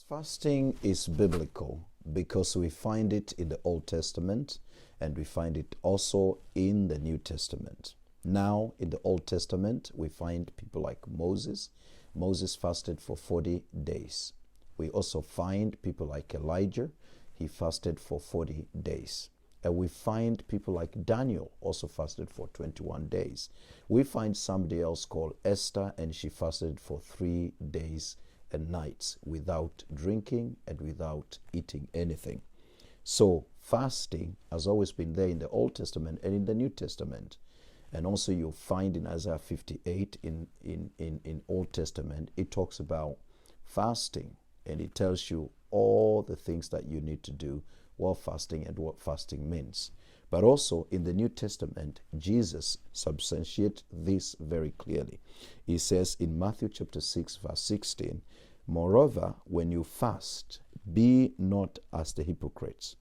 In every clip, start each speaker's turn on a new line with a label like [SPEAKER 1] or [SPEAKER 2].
[SPEAKER 1] Fasting is biblical because we find it in the Old Testament and we find it also in the New Testament. Now, in the Old Testament, we find people like Moses. Moses fasted for 40 days. We also find people like Elijah. He fasted for 40 days. And we find people like Daniel also fasted for 21 days. We find somebody else called Esther, and she fasted for 3 days and nights without drinking and without eating anything. So fasting has always been there in the Old Testament and in the New Testament. And also you'll find in Isaiah 58 in Old Testament, it talks about fasting, and it tells you all the things that you need to do while fasting and what fasting means. But also in the New Testament, Jesus substantiates this very clearly. He says in Matthew chapter 6, verse 16, "Moreover, when you fast, be not as the hypocrites."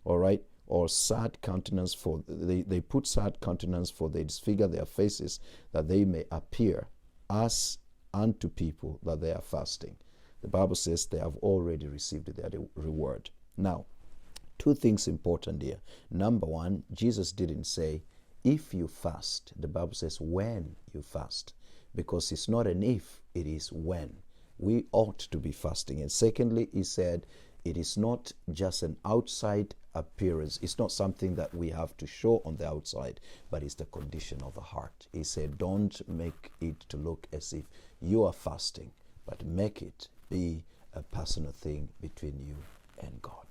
[SPEAKER 1] All right? Or sad countenance, for they put sad countenance, for they disfigure their faces, that they may appear as unto people that they are fasting. The Bible says they have already received their reward. Now, two things important here. Number one, Jesus didn't say, if you fast. The Bible says when you fast, because it's not an if, it is when. We ought to be fasting. And secondly, he said, it is not just an outside appearance. It's not something that we have to show on the outside, but it's the condition of the heart. He said, don't make it to look as if you are fasting, but make it be a personal thing between you and God.